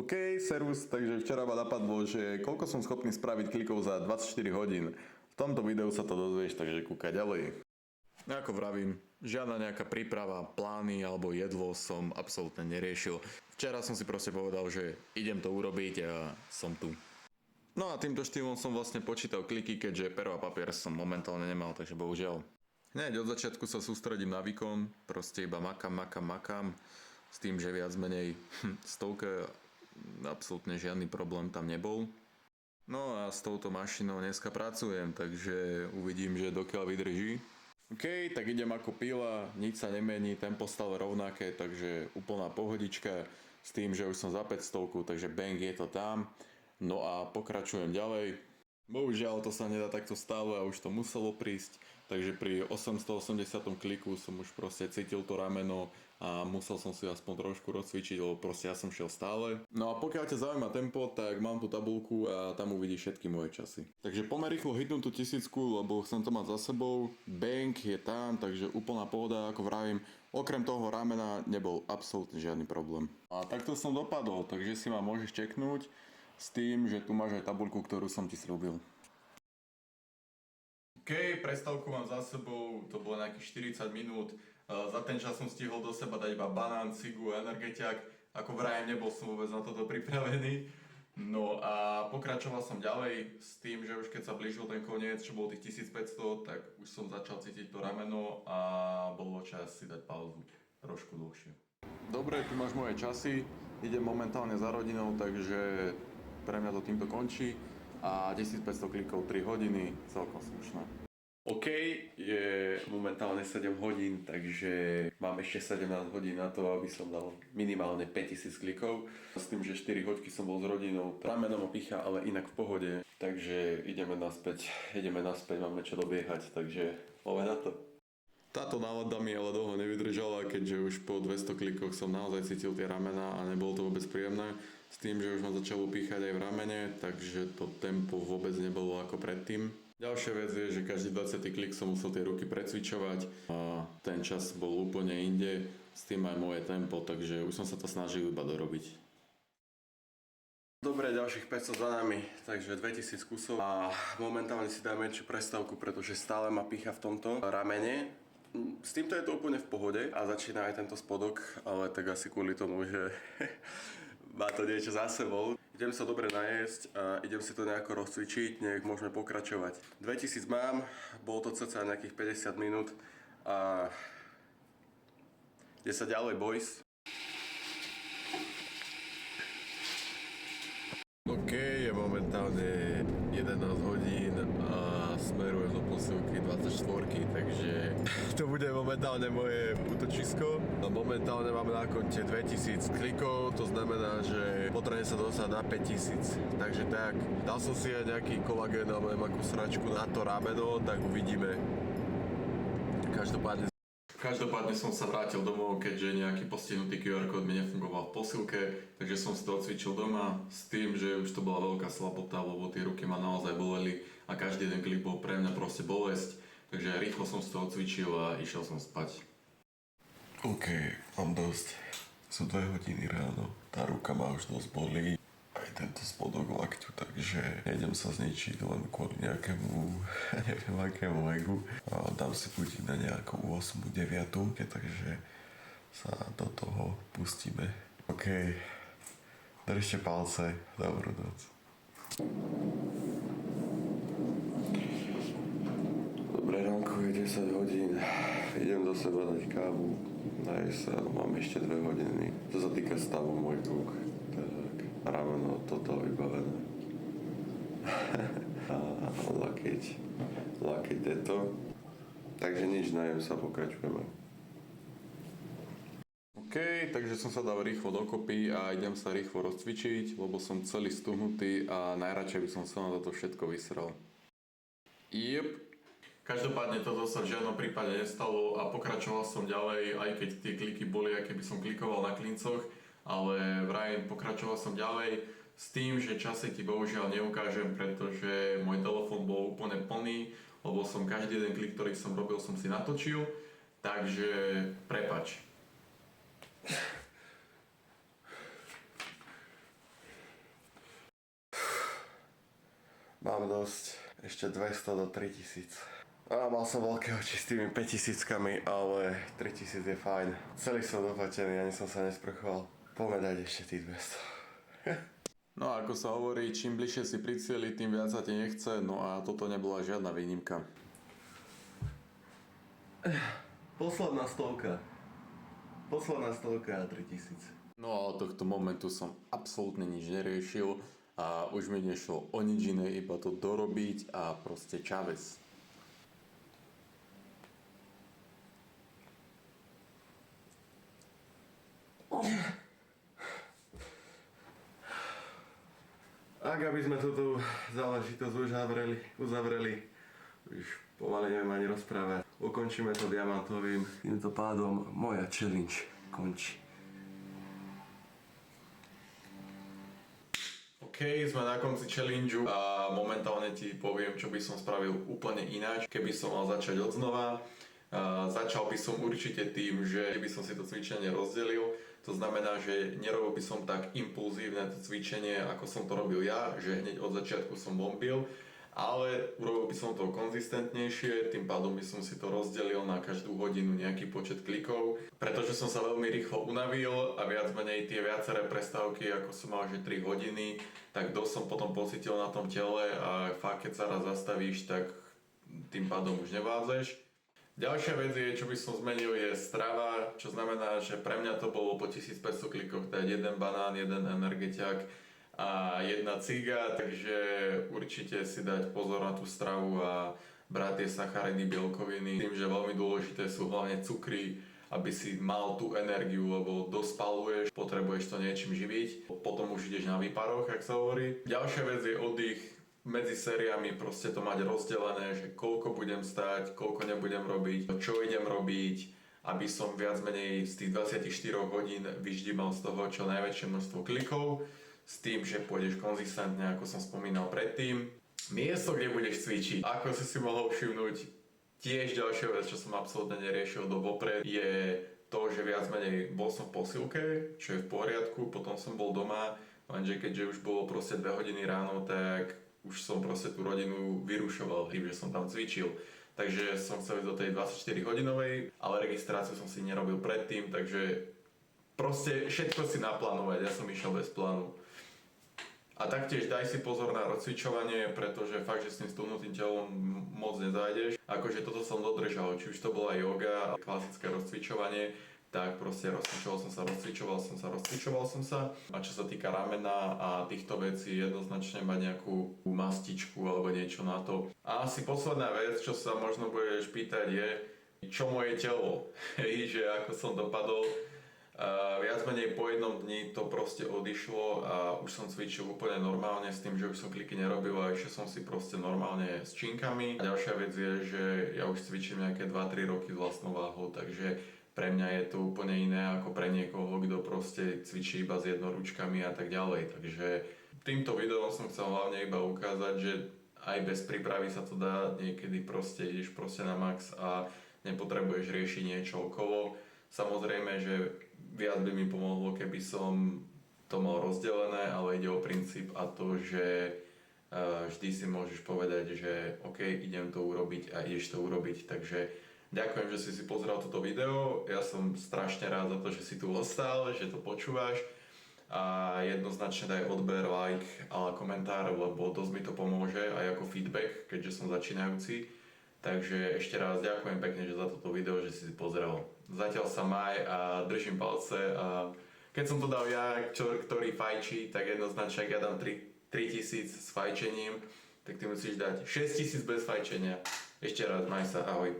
OK, servus, takže včera ma napadlo, že koľko som schopný spraviť klikov za 24 hodín. V tomto videu sa to dozvieš, takže kúkaj ďalej. Ako vravím, žiadna nejaká príprava, plány alebo jedlo som absolútne neriešil. Včera som si proste povedal, že idem to urobiť a som tu. No a týmto štýlom som vlastne počítal kliky, keďže pero a papier som momentálne nemal, takže bohužiaľ. Hneď od začiatku sa sústredím na výkon, proste iba makám, s tým, že viac menej stovka, absolútne žiadny problém tam nebol. No a s touto mašinou dneska pracujem, takže uvidím, že dokiaľ vydrží. OK, tak idem ako píla, nič sa nemení, tempo stále rovnaké, takže úplná pohodička s tým, že už som za 500, takže bang, je to tam. No a pokračujem ďalej. Bohužiaľ to sa nedá takto stále a už to muselo prísť, takže pri 880. kliku som už proste cítil to rameno a musel som si aspoň trošku rozcvičiť, lebo proste ja som šiel stále. No a pokiaľ ťa zaujíma tempo, tak mám tu tabuľku a tam uvidíš všetky moje časy. Takže poďme rýchlo hitnúť tú 1000, lebo chcem to mať za sebou. Bang je tam, takže úplná pohoda, ako vravím. Okrem toho ramena nebol absolútne žiadny problém. A takto som dopadol, takže si ma môžeš čeknúť. S tým, že tu máš aj tabuľku, ktorú som ti slúbil. OK, prestávku mám za sebou, to bolo nejakých 40 minút. Za ten čas som stihol do seba dať iba banán, cigu a energetiak. Ako vrajem, nebol som vôbec na toto pripravený. No a pokračoval som ďalej s tým, že už keď sa blížil ten koniec, čo bol tých 1500, tak už som začal cítiť to rameno a bolo čas si dať pauzu trošku dlhšie. Dobre, tu máš moje časy, idem momentálne za rodinou, takže pre mňa to týmto končí a 1500 klikov 3 hodiny, celkom slušné. OK, je momentálne 7 hodín, takže mám ešte 17 hodín na to, aby som dal minimálne 5000 klikov. S tým, že 4 hoďky som bol s rodinou, rameno ma pícha, ale inak v pohode. Takže ideme naspäť, máme čo dobiehať, takže poďme na to. Táto nálada mi ale dlho nevydržala, keďže už po 200 klikoch som naozaj cítil tie ramená a nebolo to vôbec príjemné. S tým, že už ma začalo píchať aj v ramene, takže to tempo vôbec nebolo ako predtým. Ďalšia vec je, že každý 20. klik som musel tie ruky precvičovať a ten čas bol úplne inde, s tým aj moje tempo, takže už som sa to snažil iba dorobiť. Dobre, ďalších 500 za nami, takže 2000 kusov a momentálne si dáme menšiu prestávku, pretože stále ma pícha v tomto ramene. S týmto je to úplne v pohode a začína aj tento spodok, ale tak asi kvôli tomu, že má to niečo za sebou. Idem sa dobre najesť a idem si to nejako rozcvičiť, nech môžeme pokračovať. 2000 mám, bolo to cca nejakých 50 minút a ide sa ďalej, boys. OK, je momentálne 11 hodín a smerujem do posilky 24, takže to bude momentálne moje útočisko. Momentálne máme na konte 2000 klikov, to znamená, že potrebujem sa dostať na 5000. Takže tak, dal som si aj nejaký kolagén alebo nejakú sračku na to rameno, tak uvidíme. Každopádne som sa vrátil domov, keďže nejaký postihnutý QR kód mi nefungoval v posilke, takže som si to odcvičil doma s tým, že už to bola veľká slabota, lebo tie ruky ma naozaj boleli a každý jeden klik bol pre mňa proste bolesť, takže rýchlo som si to odcvičil a išiel som spať. OK, mám dosť. Sú 2 hodiny ráno, tá ruka ma už dosť bolí. Aj tento spodok lakťu, takže nejdem sa zničiť len kvôli nejakému, neviem akému egu. Dám si budík na nejakú 8-9, takže sa do toho pustíme. OK, držte palce, dobrú noc. Dobré ránko, je 10 hodín, idem do seba dať kávu, najesť sa, mám ešte 2 hodiny. To sa týka stavu môj rúk. Rameno toto vybavené. A lakeť deto. Takže nič, najem sa, pokračujeme. OK, takže som sa dal rýchlo dokopy a idem sa rýchlo rozcvičiť, lebo som celý stuhnutý a najradšej by som sa na toto všetko vysral. Každopádne toto sa v žiadnom prípade nestalo a pokračoval som ďalej, aj keď tie kliky boli, aj keby som klikoval na klincoch, ale vraj pokračoval som ďalej s tým, že časy ti bohužiaľ neukážem, pretože môj telefón bol úplne plný, lebo som každý jeden klik, ktorý som robil, som si natočil, takže prepač. dosť. Ešte 200 do 3000. A mal som veľké oči s tými 5000-kami, ale 3000 je fajn. Celý som doplatený, ani som sa nesprchoval. Poďme dať ešte tých 200. No a ako sa hovorí, čím bližšie si pri cieli, tým viac sa ti nechce, no a toto nebola žiadna výnimka. Posledná stovka a 3000. No a od tohto momentu som absolútne nič neriešil a už mi nešlo o nič iné, iba to dorobiť a proste čaves. Ak aby sme túto záležitosť uzavreli, už pomaly neviem ani rozprávať. Ukončíme to diamantovým. Týmto pádom moja challenge končí. OK, sme na konci challengeu a momentálne ti poviem, čo by som spravil úplne ináč, keby som mal začať odznova. Začal by som určite tým, že by som si to cvičenie rozdelil. To znamená, že nerobil by som tak impulzívne to cvičenie, ako som to robil ja, že hneď od začiatku som bombil, ale urobil by som to konzistentnejšie, tým pádom by som si to rozdelil na každú hodinu nejaký počet klikov, pretože som sa veľmi rýchlo unavil a viac menej tie viaceré prestávky, ako som mal, že 3 hodiny, tak dosť som potom pocitil na tom tele a fakt, keď sa raz zastavíš, tak tým pádom už nevládzeš. Ďalšia vec je, čo by som zmenil, je strava, čo znamená, že pre mňa to bolo po 1500 klikoch dať jeden banán, jeden energetiak a jedna ciga, takže určite si dať pozor na tú stravu a brať tie sacharidy, bielkoviny. Tým, že veľmi dôležité sú hlavne cukry, aby si mal tú energiu, lebo dospaluješ, potrebuješ to niečím živiť, potom už ideš na výparoch, ak sa hovorí. Ďalšia vec je oddych. Medzi sériami proste to mať rozdelené, že koľko budem stať, koľko nebudem robiť, čo idem robiť, aby som viac menej z tých 24 hodín vyždímal z toho čo najväčšie množstvo klikov, s tým, že pôjdeš konzistentne, ako som spomínal predtým. Miesto, kde budeš cvičiť, ako si mohol všimnúť, tiež ďalšia vec, čo som absolútne neriešil vopred, je to, že viac menej bol som v posilke, čo je v poriadku, potom som bol doma, lenže keďže už bolo proste 2 hodiny ráno, tak už som proste tú rodinu vyrušoval tým, že som tam cvičil. Takže som chcel ísť do tej 24 hodinovej, ale registráciu som si nerobil predtým, takže proste všetko si naplánovať, ja som išiel bez plánu. A taktiež daj si pozor na rozcvičovanie, pretože fakt, že s tým stúhnutým telom moc nezájdeš. Akože toto som dodržal, či už to bola yoga, klasické rozcvičovanie, tak proste rozcvičoval som sa. A čo sa týka ramena a týchto vecí, jednoznačne mať nejakú mastičku alebo niečo na to. A asi posledná vec, čo sa možno budeš pýtať je, čo moje telo, že ako som dopadol. Viac menej po jednom dni to proste odišlo a už som cvičil úplne normálne s tým, že už som kliky nerobil a ešte som si proste normálne s činkami. A ďalšia vec je, že ja už cvičím nejaké 2-3 roky s vlastnou váhou, takže pre mňa je to úplne iné ako pre niekoho, kto proste cvičí iba s jednoručkami a tak ďalej. Takže týmto videom som chcel hlavne iba ukázať, že aj bez prípravy sa to dá, niekedy proste ideš proste na max a nepotrebuješ riešiť niečo okolo. Samozrejme, že viac by mi pomohlo, keby som to mal rozdelené, ale ide o princíp a to, že vždy si môžeš povedať, že OK, idem to urobiť a ideš to urobiť, takže ďakujem, že si pozrel toto video, ja som strašne rád za to, že si tu ostal, že to počúvaš a jednoznačne daj odber, like a komentár, lebo dosť mi to pomôže aj ako feedback, keďže som začínajúci. Takže ešte raz ďakujem pekne, že za toto video, že si pozrel. Zatiaľ sa maj a držím palce a keď som to dal ja, ktorý fajčí, tak jednoznačne, ak ja dám 3000 s fajčením, tak ty musíš dať 6000 bez fajčenia. Ešte raz, maj sa, ahoj.